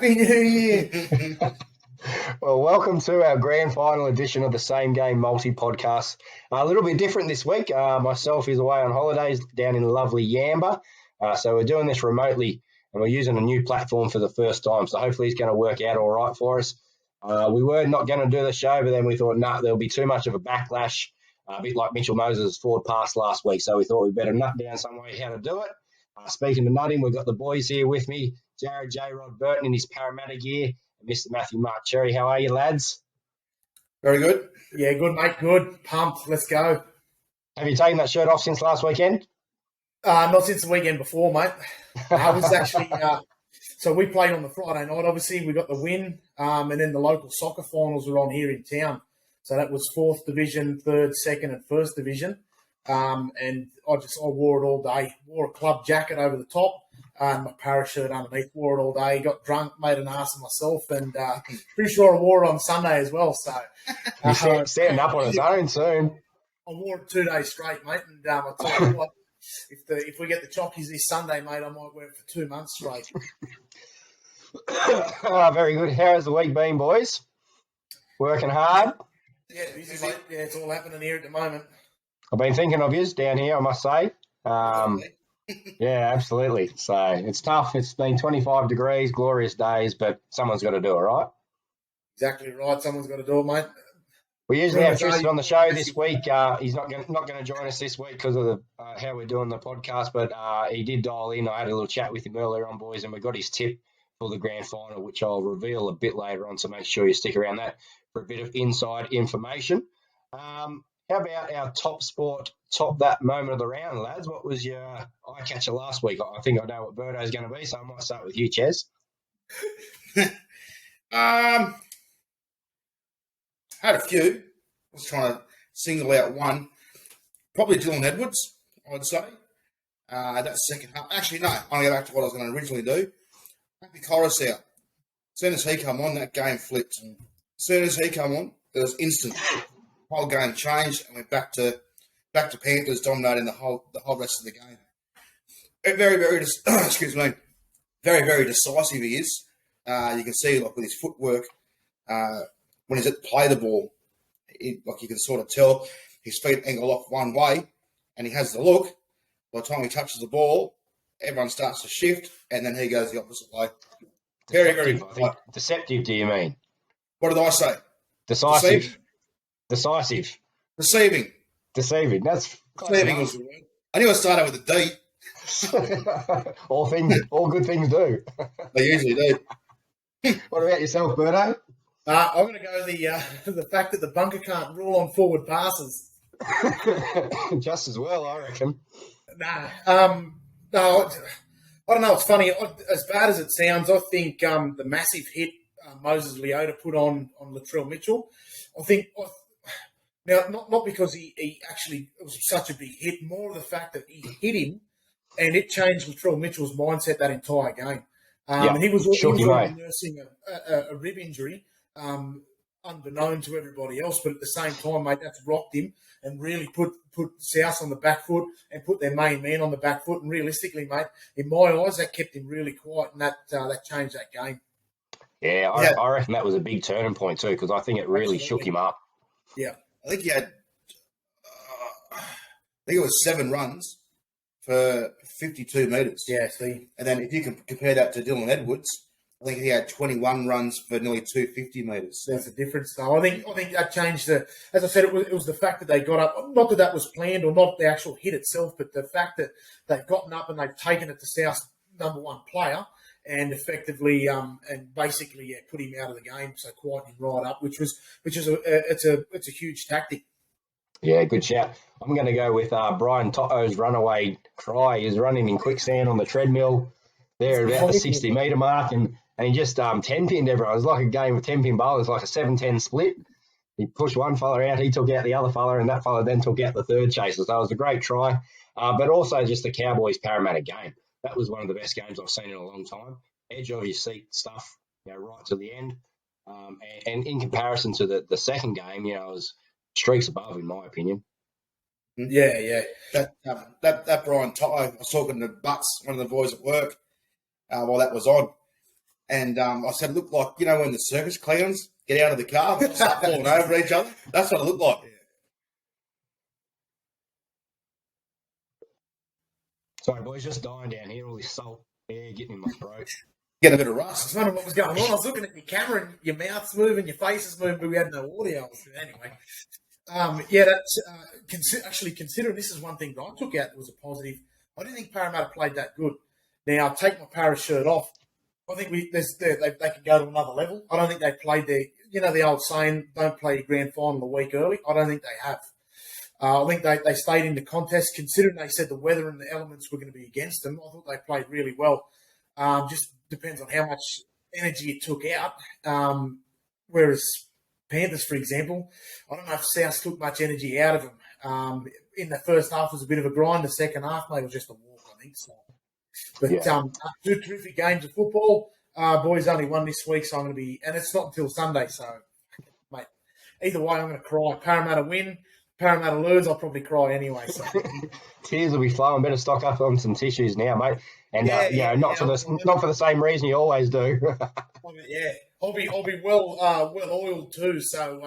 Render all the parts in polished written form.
Happy New Year. Well, welcome to our grand final edition of the Same Game Multi-Podcast. A little bit different this week. Myself is away on holidays down in lovely Yamba. So we're doing this remotely and we're using a new platform for the first time. So hopefully it's going to work out all right for us. We were not going to do the show, but then we thought, there'll be too much of a backlash, a bit like Mitchell Moses' forward pass last week. So we thought we'd better nut down some way how to do it. Speaking of nutting, we've got the boys here with me, Jared J. Rod Burton in his Parramatta gear, and Mr. Matthew Mark Cherry. How are you, lads? Very good. Yeah, good, mate. Good. Pumped. Let's go. Have you taken that shirt off since last weekend? Not since the weekend before, mate. I was actually so we played on the Friday night. Obviously, we got the win, and then the local soccer finals were on here in town. So that was 4th Division, 3rd, 2nd, and 1st Division. And I wore it all day. Wore a club jacket over the top and my para shirt underneath. Wore it all day. Got drunk, made an ass of myself, and pretty sure I wore it on Sunday as well. So You're standing up on its own soon. I wore it 2 days straight, mate. And I tell you what, if we get the chockies this Sunday, mate, I might wear it for 2 months straight. Very good. How has the week been, boys? Working hard? Yeah, busy, mate. Yeah, it's all happening here at the moment. I've been thinking of yous down here, I must say. Yeah, absolutely. So it's tough. It's been 25 degrees, glorious days, but someone's got to do it, right? Exactly right. Someone's got to do it, mate. We usually have Tristan on the show this week. He's not going to join us this week because of how we're doing the podcast, but he did dial in. I had a little chat with him earlier on, boys, and we got his tip for the grand final, which I'll reveal a bit later on, so make sure you stick around that for a bit of inside information. How about our top sport, top that moment of the round, lads? What was your eye catcher last week? I think I know what Birdo's going to be, so I might start with you, Ches. Had a few. I was trying to single out one. Probably Dylan Edwards, I would say. That second half. Actually, no. I'm going to go back to what I was going to originally do. Happy Coruscant. As soon as he come on, that game flipped. As soon as he come on, it was instant. The whole game changed and went back to Panthers dominating the whole rest of the game. Very, very, excuse me, very, very decisive he is. You can see like with his footwork when he's at play the ball, like you can sort of tell his feet angle off one way, and he has the look. By the time he touches the ball, everyone starts to shift, and then he goes the opposite way. Very, very deceptive. Do you mean? What did I say? Decisive. Deceiving. That's deceiving was the word. I knew I started with a D. all good things do. They usually do. What about yourself, Birdo? I'm going to go the fact that the bunker can't rule on forward passes. Just as well, I reckon. No, I don't know. It's funny. As bad as it sounds, I think the massive hit Moses Leota put on Latrell Mitchell, I think. Now, not because he actually it was such a big hit, more the fact that he hit him and it changed Latrell Mitchell's mindset that entire game. And he was nursing a rib injury, unbeknown to everybody else, but at the same time, mate, that's rocked him and really put South on the back foot and put their main man on the back foot. And realistically, mate, in my eyes, that kept him really quiet and that changed that game. Yeah, I reckon that was a big turning point too because I think it really shook him up. Yeah. I think he had, it was 7 runs for 52 metres. Yeah, see. And then if you can compare that to Dylan Edwards, I think he had 21 runs for nearly 250 metres. That's the difference, though. I think that changed as I said, it was the fact that they got up, not that was planned or not the actual hit itself, but the fact that they've gotten up and they've taken it to South's number one player and effectively and basically put him out of the game, so quieting him right up, which is it's a huge tactic. Yeah, good shout. I'm going to go with Brian To'o's runaway try. He's running in quicksand on the treadmill there at about the 60-metre mark, and he just 10-pinned everyone. It was like a game of 10-pin bowlers, like a 7-10 split. He pushed one fella out, he took out the other fella, and that fella then took out the third chaser. So it was a great try, but also just the Cowboys-Parramatta game. That was one of the best games I've seen in a long time. Edge of your seat stuff, right to the end. And in comparison to the second game, it was streaks above, in my opinion. Yeah. That Brian Toto, I was talking to Butts, one of the boys at work, while that was on. And I said, it looked like, you know, when the circus clowns get out of the car and start falling over each other? That's what it looked like. Sorry, boys, just dying down here. All this salt air getting in my throat. Getting a bit of I rust. was wondering what was going on. I was looking at your camera and your mouth's moving, your face is moving, but we had no audio. Anyway, that's actually considering this is one thing that I took out that was a positive. I didn't think Parramatta played that good. Now, I'll take my Para shirt off. I think they can go to another level. I don't think they played the old saying, don't play your grand final a week early. I don't think they have. I think they stayed in the contest, considering they said the weather and the elements were going to be against them. I thought they played really well. Just depends on how much energy it took out. Whereas Panthers, for example, I don't know if South took much energy out of them. In the first half, it was a bit of a grind. The second half, maybe it was just a walk, I think. So. But two terrific games of football. Boys only won this week, so I'm going to be – and it's not until Sunday, so, mate, either way, I'm going to cry. Parramatta win. Parramatta lose, I'll probably cry anyway. So. Tears will be flowing. Better stock up on some tissues now, mate. And not for the same reason you always do. I'll be well oiled too. So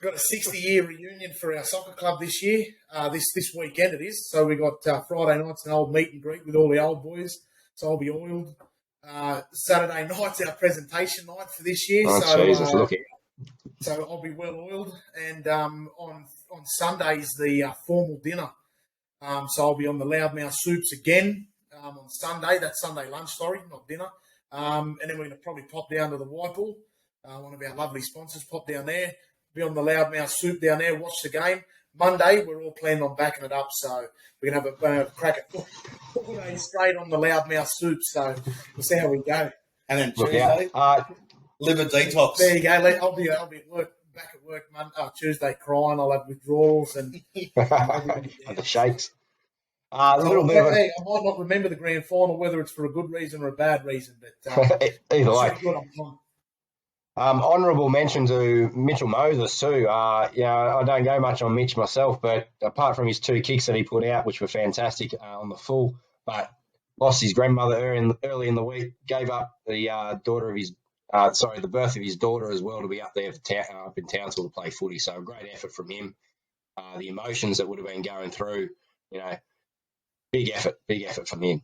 got a 60-year reunion for our soccer club this year. This weekend it is. So we got Friday nights an old meet and greet with all the old boys. So I'll be oiled. Saturday night's our presentation night for this year. Oh, Jesus, look at it. So I'll be well oiled, and on Sunday's the formal dinner. So I'll be on the loudmouth soups again on Sunday. That's Sunday lunch, sorry, not dinner. And then we're going to probably pop down to the Whitehall, one of our lovely sponsors. Pop down there, be on the loudmouth soup down there, watch the game. Monday we're all planning on backing it up, so we're going to have a crack at 4 days straight on the loudmouth soup. So we'll see how we go. And then Tuesday. Liver detox. There you go. I'll be at work, back at work Tuesday crying. I'll have withdrawals and the shakes. I might not remember the grand final, whether it's for a good reason or a bad reason, but either way. Honourable mention to Mitchell Moses too. I don't go much on Mitch myself, but apart from his 2 kicks that he put out, which were fantastic on the full, but lost his grandmother early in the week, gave up the the birth of his daughter as well to be up there up in Townsville to play footy. So a great effort from him. The emotions that would have been going through, big effort from him.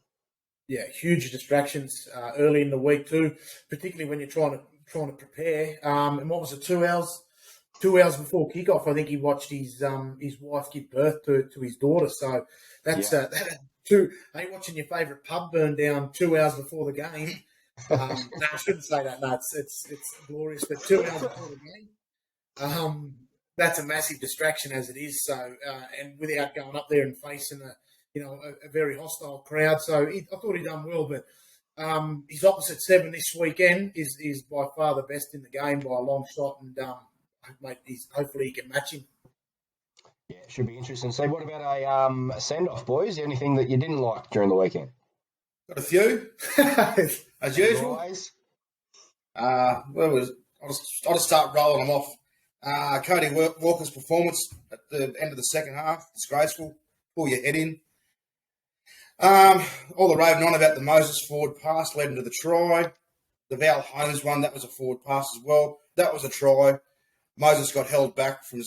Yeah, huge distractions early in the week too, particularly when you're trying to prepare. And what was it, 2 hours? 2 hours before kickoff, I think he watched his wife give birth to his daughter. So that's watching your favourite pub burn down 2 hours before the game. No, I shouldn't say that. No, it's glorious. But 2 hours before the game, that's a massive distraction as it is. So and without going up there and facing a very hostile crowd. So I thought he'd done well, but his opposite 7 this weekend is by far the best in the game by a long shot, and mate, hopefully he can match him. Yeah, it should be interesting. So what about a send-off, boys? Anything that you didn't like during the weekend? Got a few, as usual. Always. I'll just start rolling them off. Cody Walker's performance at the end of the second half, disgraceful. Pull your head in. All the raving on about the Moses forward pass led into the try. The Val Holmes one, that was a forward pass as well. That was a try. Moses got held back from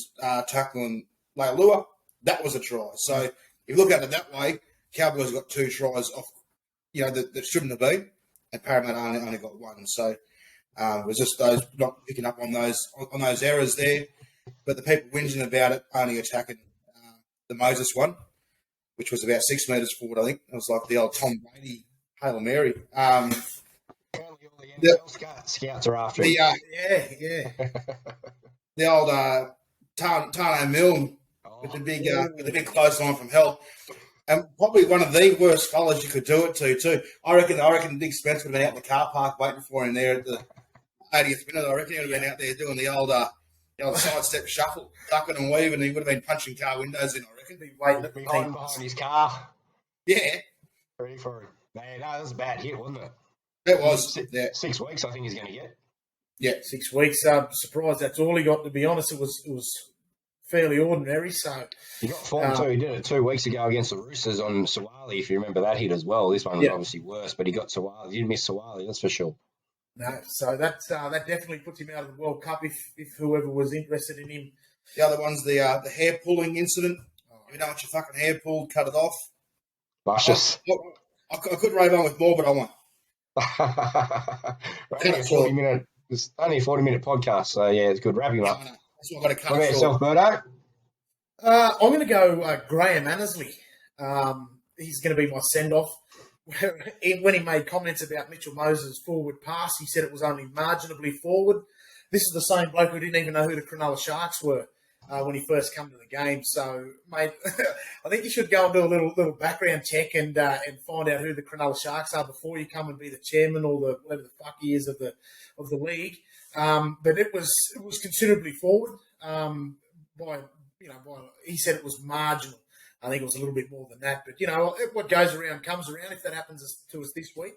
tackling Leilua. That was a try. So if you look at it that way, Cowboys got 2 tries off, that shouldn't have been, and Parramatta only got 1. So it was just those not picking up on those errors there. But the people whinging about it only attacking the Moses one, which was about 6 metres forward, I think. It was like the old Tom Brady Hail Mary. Apparently all the NFL scouts are after him. The old Tano Milne with the big close line from hell. And probably one of the worst fellas you could do it to, too. I reckon Big Spence would have been out in the car park waiting for him there at the 80th minute. I reckon he would have been out there doing the old sidestep shuffle, ducking and weaving, and he would have been punching car windows in, I reckon. Be waiting behind his car. Yeah. Ready for him. Man, that was a bad hit, wasn't it? It was. 6 weeks, I think he's going to get. Yeah, 6 weeks. Surprised that's all he got, to be honest. It was fairly ordinary. So He got form too. He did it 2 weeks ago against the Roosters on Sawali, if you remember that hit as well. This one was obviously worse, but he got Sawali. He didn't miss Sawali, that's for sure. No, so that definitely puts him out of the World Cup if whoever was interested in him. The other one's the hair pulling incident. If you don't want your fucking hair pulled, cut it off. Luscious. I could rave on with more, but I won't. It's only a 40-minute podcast, so yeah, it's good. Wrap him up. That's what I've got to cut What about yourself, short. Birdo? I'm going to go Graham Annesley. He's going to be my send-off. When he made comments about Mitchell Moses' forward pass, he said it was only marginally forward. This is the same bloke who didn't even know who the Cronulla Sharks were when he first came to the game. So, mate, I think you should go and do a little background check and find out who the Cronulla Sharks are before you come and be the chairman or the whatever the fuck he is of the league. But it was considerably forward. He said it was marginal. I think it was a little bit more than that. But, what goes around comes around. If that happens to us this week,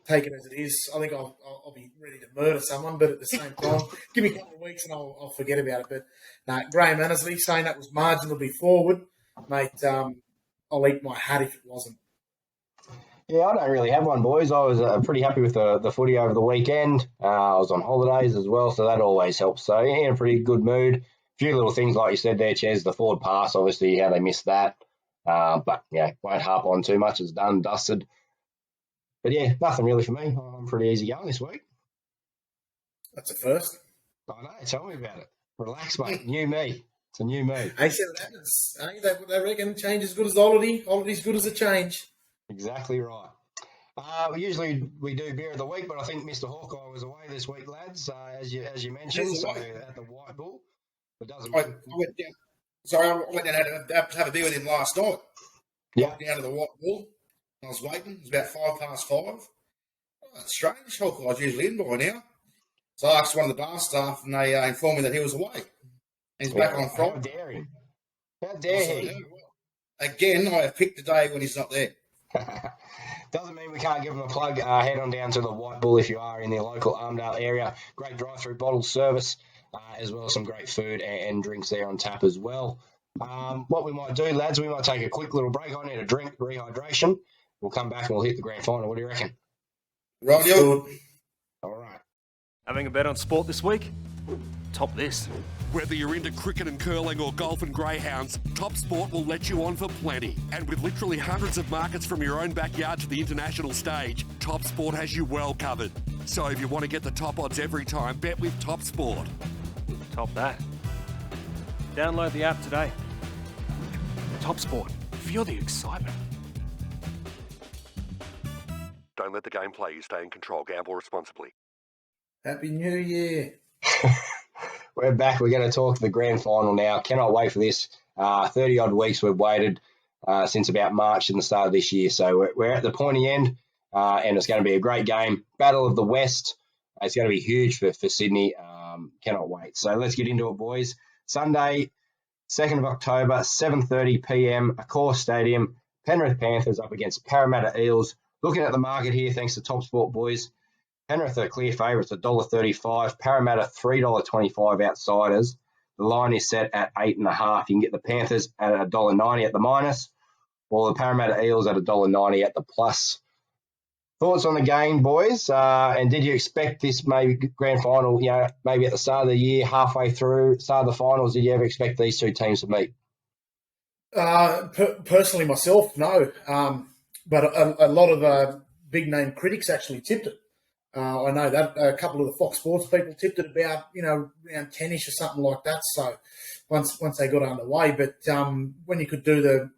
take it as it is. I think I'll be ready to murder someone, but at the same time, give me a couple of weeks and I'll forget about it. But no, Graham Annesley saying that was marginally forward, mate, I'll eat my hat if it wasn't. Yeah, I don't really have one, boys. I was pretty happy with the footy over the weekend. I was on holidays as well, so that always helps. So, yeah, in a pretty good mood. A few little things, like you said there, Ches, the forward pass, obviously, how they missed that. But, yeah, won't harp on too much. It's done, dusted. But, yeah, nothing really for me. I'm pretty easy going this week. That's a first. I know. Tell me about it. Relax, mate. New me. It's a new me. Hey, so that happens. They reckon change is as good as holiday. Holiday's good as a change. Exactly right. Usually we do beer of the week, but I think Mr. Hawkeye was away this week, lads, as you mentioned. So at the White Bull, it doesn't. I went down. Sorry, I went down to have a beer with him last night. Yeah. Walked down to the White Bull. I was waiting. It was about 5:05. Oh, that's strange. Hawkeye's usually in by now. So I asked one of the bar staff, and they informed me that he was away. He's back on Friday. How dare he? How dare he? Again, I have picked a day when he's not there. Doesn't mean we can't give them a plug. Head on down to the White Bull if you are in the local Armdale area. Great drive-through bottle service, as well as some great food and drinks there on tap as well. What we might do, lads, we might take a quick little break. I need a drink, rehydration. We'll come back and we'll hit the grand final. What do you reckon? Right, you. All right. Having a bet on sport this week? Top this. Whether you're into cricket and curling or golf and greyhounds, Top Sport will let you on for plenty. And with literally hundreds of markets from your own backyard to the international stage, Top Sport has you well covered. So if you want to get the top odds every time, bet with Top Sport. Top that. Download the app today. Top Sport. Feel the excitement. Don't let the game play you. Stay in control. Gamble responsibly. Happy New Year. We're back. We're going to talk the grand final now. Cannot wait for this. 30-odd weeks we've waited since about March and the start of this year. So we're at the pointy end, and it's going to be a great game. Battle of the West. It's going to be huge for Sydney. Cannot wait. So let's get into it, boys. Sunday, 2nd of October, 7:30 p.m, Accor Stadium. Penrith Panthers up against Parramatta Eels. Looking at the market here, thanks to Top Sport, boys. Penrith are clear favourites, $1.35. Parramatta, $3.25 outsiders. The line is set at 8.5. You can get the Panthers at $1.90 at the minus, or the Parramatta Eels at $1.90 at the plus. Thoughts on the game, boys? And did you expect this maybe grand final, maybe at the start of the year, halfway through, start of the finals, did you ever expect these two teams to meet? Personally, myself, no. But a lot of big-name critics actually tipped it. I know that a couple of the Fox Sports people tipped it about, around 10-ish or something like that. So once they got underway, but when you could do the,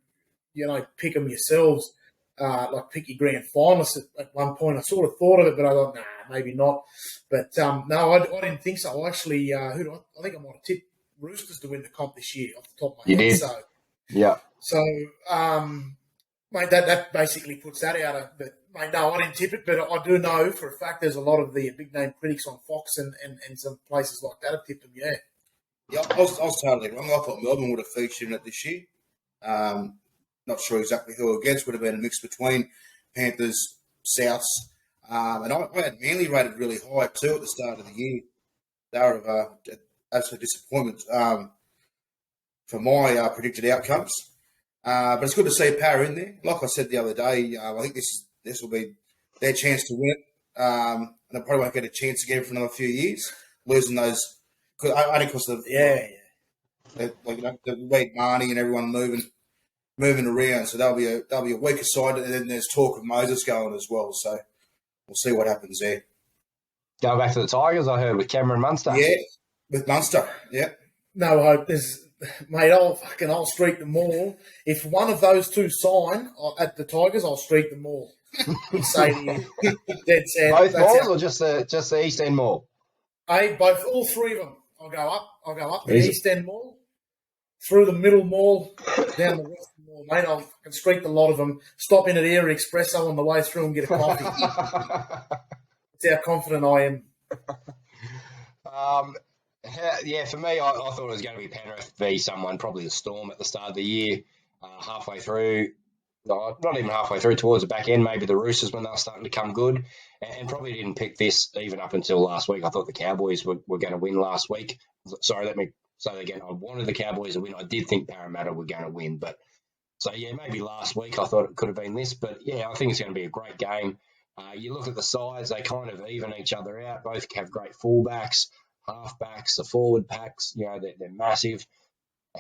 pick them yourselves, like pick your grand finalists at one point, I sort of thought of it, but I thought, nah, maybe not. But no, I didn't think so. I actually, I think I might have tipped Roosters to win the comp this year off the top of my head. You did? So, yeah. So, mate, that basically puts that out of. But mate, no, I didn't tip it, but I do know for a fact there's a lot of the big name critics on Fox and some places like that have tipped them. Yeah. Yeah, I was totally wrong. I thought Melbourne would have featured in it this year. Not sure exactly who against. Would have been a mix between Panthers, Souths, and I had Manly rated really high too at the start of the year. They were absolute disappointment for my predicted outcomes. But it's good to see Power in there. Like I said the other day, I think this will be their chance to win it. And they probably won't get a chance again for another few years, losing those only because of the weak Marnie and everyone moving around. So they'll be a weaker side, and then there's talk of Moses going as well. So we'll see what happens there. Go back to the Tigers, I heard, with Cameron Munster. Yeah, with Munster. Yeah. No hope. Mate, I'll streak them all. If one of those two sign at the Tigers, I'll streak them all. Say to you, dead set. Both malls or just the East End Mall? Both, all three of them. I'll go up the East End Mall, through the Middle Mall, down the Western Mall, mate. I can streak the lot of them. Stop in at Erie Espresso on the way through and get a coffee. That's how confident I am. Yeah, for me, I thought it was going to be Penrith v someone, probably the Storm at the start of the year, halfway through. Not even halfway through, towards the back end, maybe the Roosters when they were starting to come good, and probably didn't pick this even up until last week. I thought the Cowboys were going to win last week. Sorry, let me say that again. I wanted the Cowboys to win. I did think Parramatta were going to win, but so yeah, maybe last week I thought it could have been this, but yeah, I think it's going to be a great game. You look at the size; they kind of even each other out. Both have great fullbacks, halfbacks, the forward packs. You know, they're massive.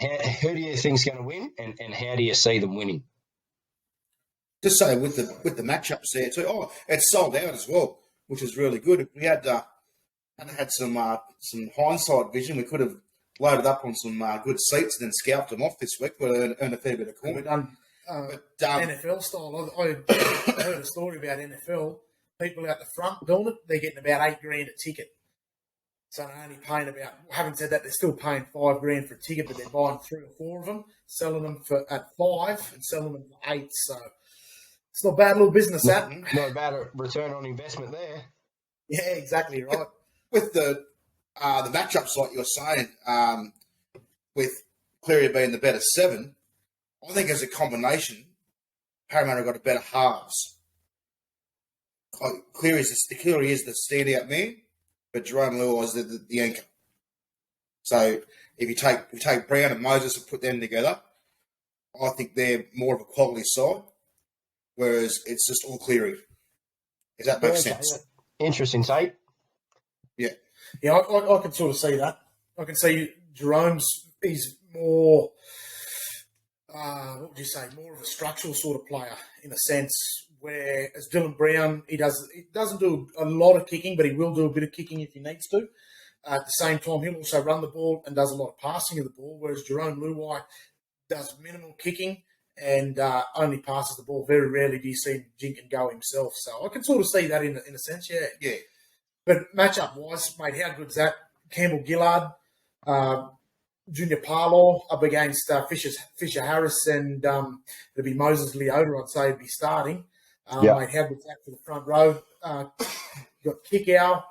Who do you think's going to win, and how do you see them winning? Just say with the matchups there too. Oh, it's sold out as well, which is really good. If we had some hindsight vision, we could have loaded up on some good seats and then scalped them off this week. We'll earn a fair bit of coin. We've done NFL style. I heard a story about NFL. People out the front doing it, they're getting about $8,000 a ticket. So they're only paying about. Having said that, they're still paying $5,000 for a ticket, but they're buying 3 or 4 of them, selling them at $5 and selling them for $8. So it's not a bad little business, that. Not a bad return on investment there. Yeah, exactly right. With the matchups, like you're saying, with Cleary being the better 7, I think as a combination, Parramatta got a better halves. Cleary is the standout man, but Jerome Luai is the anchor. So if you take Brown and Moses and put them together, I think they're more of a quality side. Whereas it's just all Cleary. If that makes sense. Interesting take. Yeah. Yeah, I can sort of see that. I can see Jerome's, he's more, what would you say, more of a structural sort of player in a sense, whereas Dylan Brown, he doesn't do a lot of kicking, but he will do a bit of kicking if he needs to. At the same time, he'll also run the ball and does a lot of passing of the ball, whereas Jerome Luai does minimal kicking and only passes the ball. Very rarely do you see him jink and go himself. So I can sort of see that in a sense, yeah. Yeah. But matchup-wise, mate, how good's that? Campbell Gillard, Junior Parlour up against Fisher Harris, and it'll be Moses Leota, I'd say, would be starting. Mate, how good's that for the front row? Got Kickow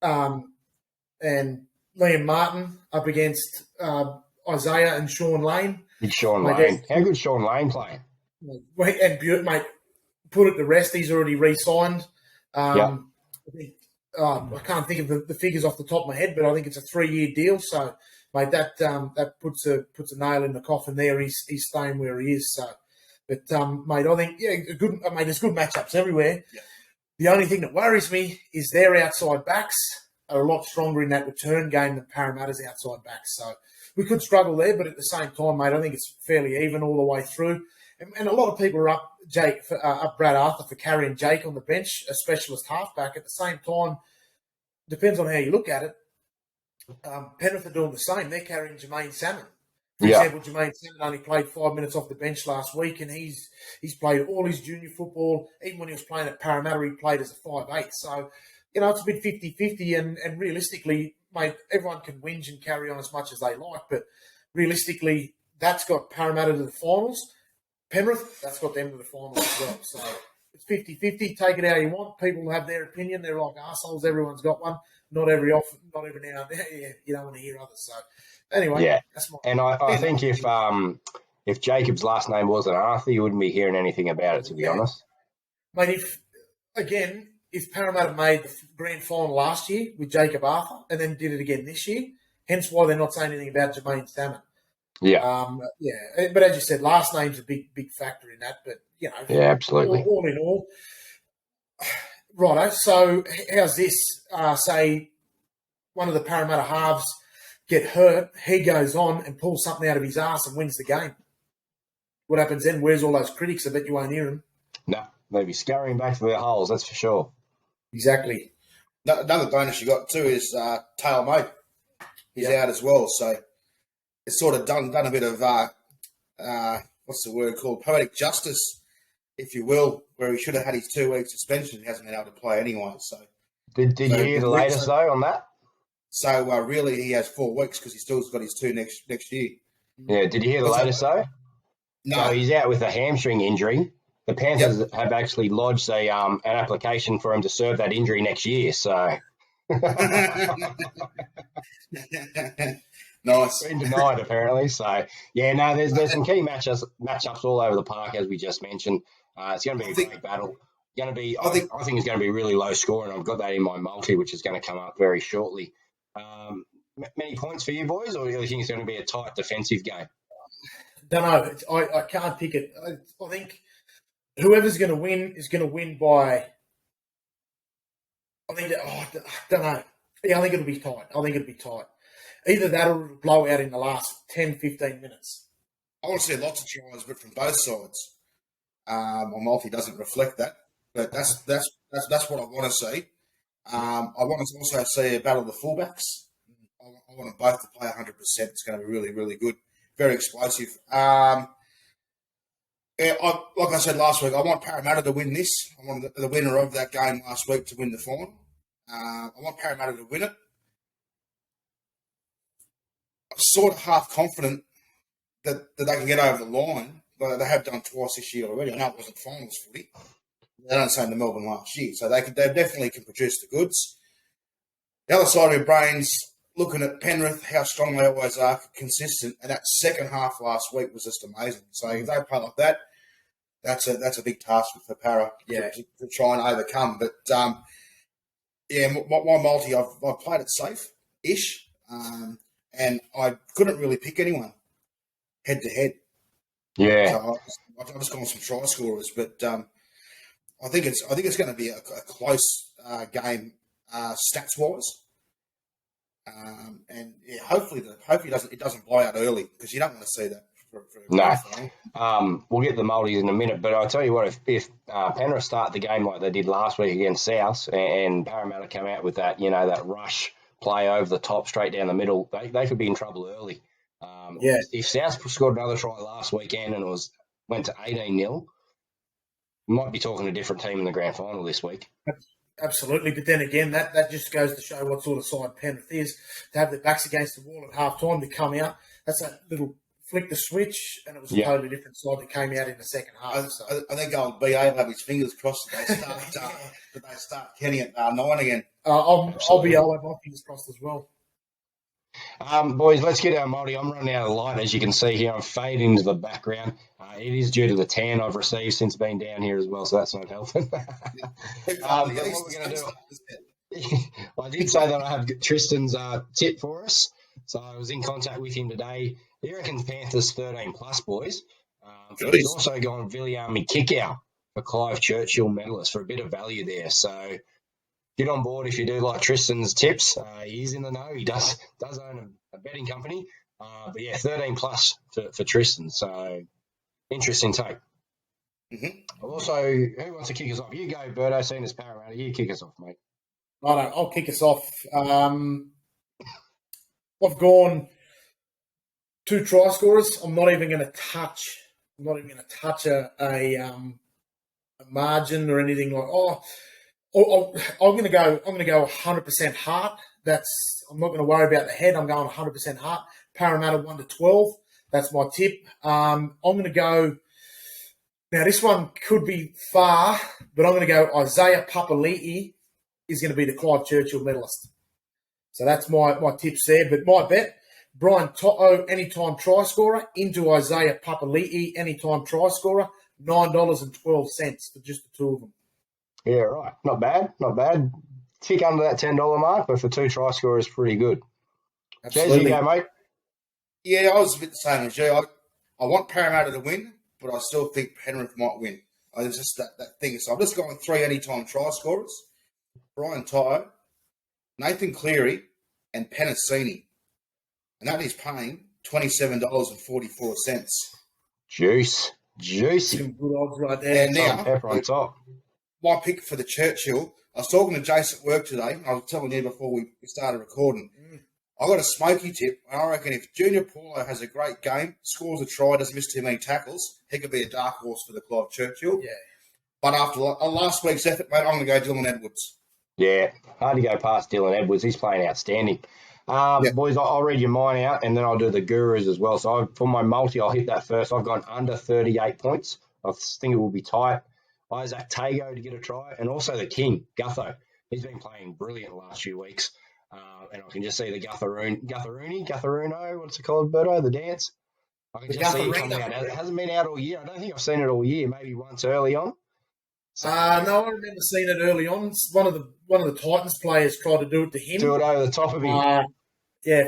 and Liam Martin up against Isaiah and Sean Lane. Big Sean Lane. How good's Sean Lane playing? And Butte, mate, put it to rest. He's already re-signed. I can't think of the figures off the top of my head, but I think it's a 3-year deal. So, mate, that puts a nail in the coffin there. He's staying where he is. So, but mate, I think there's good matchups everywhere. Yeah. The only thing that worries me is their outside backs are a lot stronger in that return game than Parramatta's outside backs. So we could struggle there, but at the same time, mate, I think it's fairly even all the way through. And a lot of people are up Brad Arthur for carrying Jake on the bench, a specialist halfback. At the same time, depends on how you look at it. Penrith are doing the same. They're carrying Jermaine Salmon. For example, Jermaine Salmon only played 5 minutes off the bench last week, and he's played all his junior football. Even when he was playing at Parramatta, he played as a 5'8". So, you know, it's a bit 50-50, and realistically, mate, everyone can whinge and carry on as much as they like, but realistically, that's got Parramatta to the finals. Penrith, that's got them to the finals as well. So it's 50-50. Take it how you want. People have their opinion. They're like arseholes. Everyone's got one. Not every now and then. Yeah, you don't want to hear others. So anyway, that's my. And I think if Jacob's last name wasn't Arthur, you wouldn't be hearing anything about it, to be honest. Mate, if Parramatta made the grand final last year with Jacob Arthur and then did it again this year, Hence why they're not saying anything about Jermaine Salmon. Yeah. But as you said, last name's a big factor in that. But, Yeah, absolutely. all in all, righto. So how's this? Say one of the Parramatta halves get hurt, he goes on and pulls something out of his ass and wins the game. What happens then? Where's all those critics? I bet you won't hear them. No, they'll be scurrying back to their holes, that's for sure. Exactly. Another bonus you got too is Tail Mate. He's out as well, so it's sort of done a bit of what's the word called, poetic justice, if you will, where he should have had his 2-week suspension. He hasn't been able to play anyway. So did you hear the latest though on that? So really, he has 4 weeks because he still's got his 2 next year. Yeah, did you hear the latest though? No, so he's out with a hamstring injury. The Panthers have actually lodged an application for him to serve that injury next year. So nice. Been denied apparently. So there's some key matchups all over the park as we just mentioned. It's going to be a great battle. I think it's going to be really low scoring. I've got that in my multi, which is going to come up very shortly. Many points for you boys, or do you think it's going to be a tight defensive game? Don't know. I can't pick it. I think whoever's going to win is going to win by. I don't know. Yeah, I think it'll be tight. Either that or it'll blow out in the last 10, 15 minutes. I want to see lots of tries, but from both sides. My multi doesn't reflect that, but that's what I want to see. I want to also see a battle of the fullbacks. I want them both to play 100%. It's going to be really, really good. Very explosive. Like I said last week, I want Parramatta to win this. I want the winner of that game last week to win the final. I want Parramatta to win it. I'm sort of half confident that they can get over the line. But they have done twice this year already. I know it wasn't finals footy. They done the same to Melbourne last year. So they definitely can produce the goods. The other side of your brains, looking at Penrith, how strong they always are, consistent, and that second half last week was just amazing. So if they play like that, that's a big task for Para to try and overcome. But my multi, I've played it safe-ish, and I couldn't really pick anyone head to head. Yeah, so I've just gone some try scorers, but I think it's going to be a close game stats wise. And hopefully it doesn't blow out early, because you don't want to see that. No. We'll get the multis in a minute, but I'll tell you what, if Penrith start the game like they did last week against South, and Parramatta come out with that, that rush play over the top, straight down the middle, they could be in trouble early. If South scored another try last weekend and went to 18-0, we might be talking a different team in the grand final this week. Absolutely, but then again, that just goes to show what sort of side Penrith is. To have their backs against the wall at half-time, to come out, that's that little flick the switch, and it was a totally different side that came out in the second half. I think old BA will have his fingers crossed that they start Kenny at 9 again. I'll have my fingers crossed as well. Boys, let's get our multi. I'm running out of light, as you can see here. I'm fading into the background. It is due to the tan I've received since being down here as well, so that's not helping. What we're going to do, I did say that I have Tristan's tip for us, so I was in contact with him today. He reckons Panthers 13+, boys. He's also gone Viliami Kickout for Clive Churchill medalist for a bit of value there, so get on board if you do like Tristan's tips. He's in the know. He does own a betting company. But 13+ for Tristan. So interesting take. Mm-hmm. Also, who wants to kick us off? You go, Berto, seeing as Parramatta. You kick us off, mate. Righto, I'll kick us off. I've gone 2 try scorers. I'm not even going to touch a margin or anything like. I'm going to go 100% heart. I'm not going to worry about the head. I'm going 100% heart. Parramatta 1-12. That's my tip. I'm going to go. Now this one could be far, but I'm going to go Isaiah Papali'i is going to be the Clive Churchill medalist. So that's my tips there. But my bet, Brian To'o, anytime try scorer, into Isaiah Papali'i, anytime try scorer, $9.12 for just the 2 of them. Yeah, right. Not bad. Tick under that $10 mark, but for 2 try scorers, pretty good. Jez, you go, mate. Yeah, I was a bit the same as you. I want Parramatta to win, but I still think Penrith might win. It's just that thing. So I'm just going 3 anytime try scorers. Brian Tyler, Nathan Cleary, and Penasini. And that is paying $27.44. Juicy. Some good odds right there. And now, Pepper on top. my pick for the Churchill, I was talking to Jason at work today. I was telling you before we started recording. I got a smoky tip. I reckon if Junior Paulo has a great game, scores a try, doesn't miss too many tackles, he could be a dark horse for the Clive Churchill. Yeah. But after last week's effort, mate, I'm going to go Dylan Edwards. Yeah, hard to go past Dylan Edwards. He's playing outstanding. Boys, I'll read your mine out, and then I'll do the Gurus as well. So for my multi, I'll hit that first. I've gone under 38 points. I think it will be tight. Isaac Tago to get a try, and also the King, Gutho. He's been playing brilliant the last few weeks. And I can just see the Gutharuno, what's it called, Berto, the dance? I can just see it coming out. It hasn't been out all year. I don't think I've seen it all year, maybe once early on. No, I remember seeing it early on. One of the Titans players tried to do it to him. Do it over the top of him.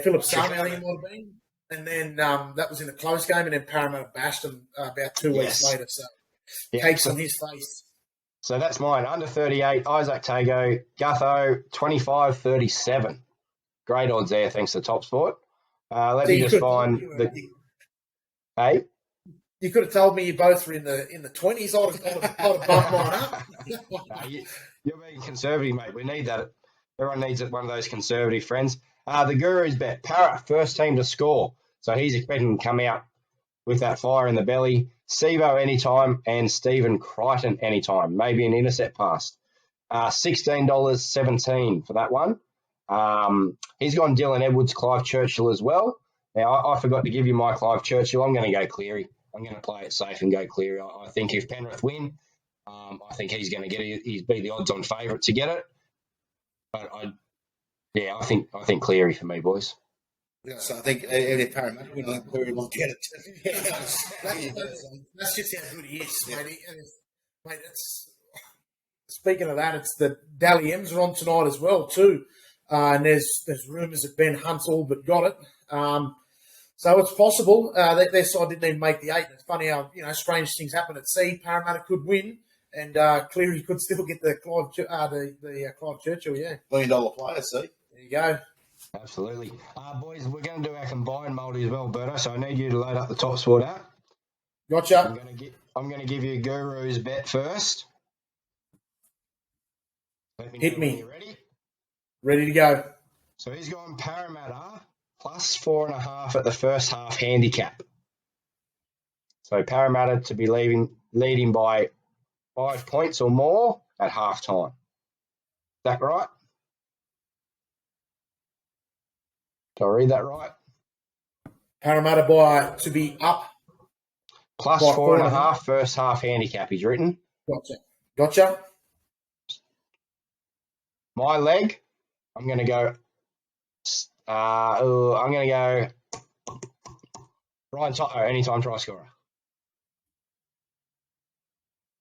Philip Samuel, he might have been. And then that was in a close game, and then Parramatta bashed him about 2 weeks later. So cakes on his face. So that's mine. Under 38, Isaac Tago, Gutho, 25-37. Great odds there, thanks to Top Sport. Let me just find the... Hey? You could have told me you both were in the 20s. I'd have bumped mine up. You're being conservative, mate. We need that. Everyone needs one of those conservative friends. The Gurus bet. Parra, first team to score. So he's expecting to come out with that fire in the belly. Sevo anytime and Stephen Crichton anytime. Maybe an intercept pass. $16.17 for that one. He's gone Dylan Edwards, Clive Churchill as well. Now, I forgot to give you my Clive Churchill. I'm going to go Cleary. I'm going to play it safe and go Cleary. I think if Penrith win, I think he's going to get it. He's be the odds-on favourite to get it. But I think Cleary for me, boys. So I think if Parramatta win, I think Cleary will get it. That's just how good he is, mate. Mate, speaking of that, it's the Dally M's are on tonight as well too, and there's rumours that Ben Hunt's all but got it. So it's possible. Their side didn't even make the 8. It's funny how strange things happen at sea. Parramatta could win, and Cleary could still get the Clive Churchill. Yeah, $1 million player. See, there you go. Absolutely, boys. We're going to do our combined multi as well, Berto. So I need you to load up the Top Sport app. Gotcha. I'm going to give you Guru's bet first. Hit me. You're ready? Ready to go. So he's gone Parramatta plus 4.5 at the first half handicap. So Parramatta to be leading by 5 points or more at half time. Is that right? Did I read that right? Parramatta to be up. Plus 4.5 first half handicap, he's written. Gotcha. My leg, I'm going to go Ryan Toto, anytime try scorer.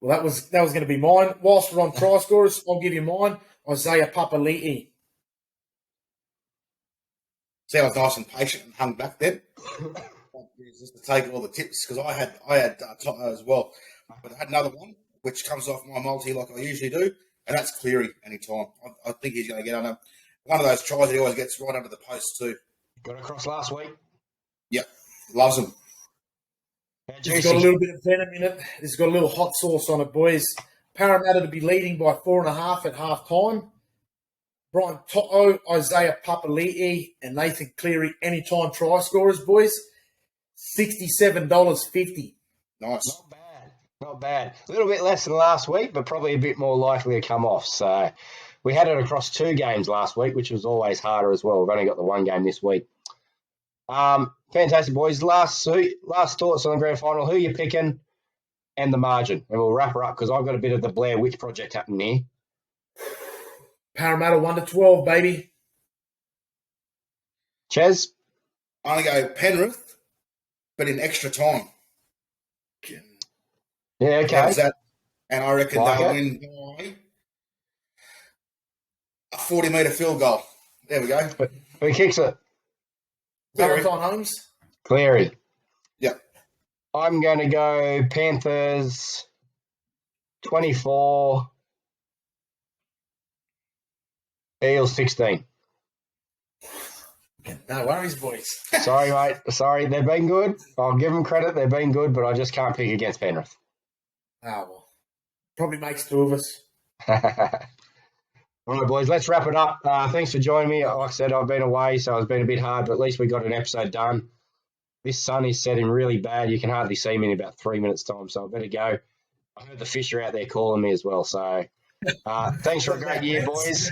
Well, that was going to be mine. Whilst we're on try scorers, I'll give you mine. Isaiah Papali'i. see, I was nice and patient and hung back then. Just to take all the tips because I had Toto as well, but I had another one which comes off my multi like I usually do, and that's Cleary anytime. I think he's going to get under one of those tries that he always gets right under the post too. Got across last week. Yep, loves him. It's got a little bit of venom in it. It's got a little hot sauce on it, boys. Parramatta to be leading by 4.5 at half time. Brian Toto, Isaiah Papali'i, and Nathan Cleary anytime try scorers, boys. $67.50. Nice. Not bad. A little bit less than last week, but probably a bit more likely to come off. So we had it across 2 games last week, which was always harder as well. We've only got the 1 game this week. Fantastic, boys. Last thoughts on the grand final. Who you picking and the margin? And we'll wrap her up because I've got a bit of the Blair Witch Project happening here. Parramatta 1-12, baby. Ches? I'm going to go Penrith, but in extra time. Yeah, okay. And I reckon they'll win by a 40-metre field goal. There we go. Who kicks it? Cleary. Valentine Holmes. Cleary. Yeah. I'm going to go Panthers 24, Eels 16. No worries, boys. Sorry, mate. Sorry, they've been good. I'll give them credit. They've been good, but I just can't pick against Penrith. Well. Probably makes two of us. All right, boys, let's wrap it up. Thanks for joining me. Like I said, I've been away, so it's been a bit hard, but at least we got an episode done. This sun is setting really bad. You can hardly see me in about 3 minutes' time, so I better go. I heard the fish are out there calling me as well. So thanks for a great year, boys.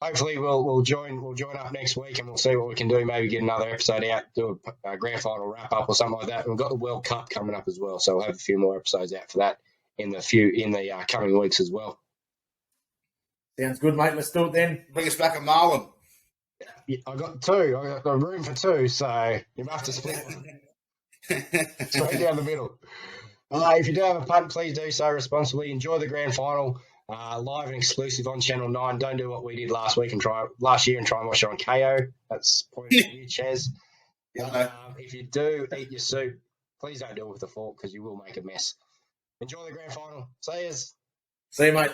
Hopefully we'll join up next week and we'll see what we can do. Maybe get another episode out, do a grand final wrap up or something like that. And we've got the World Cup coming up as well, so we'll have a few more episodes out for that in the coming weeks as well. Sounds good, mate. Let's do it then. Bring us back a Marlin. Yeah, I got two. I got room for two, so you have to split one. Straight down the middle. If you do have a punt, please do so responsibly. Enjoy the grand final, live and exclusive on Channel 9. Don't do what we did last year and try and watch it on KO. That's pointing at you, Chaz. If you do eat your soup, please don't do it with a fork because you will make a mess. Enjoy the grand final. See yous. See you, mate.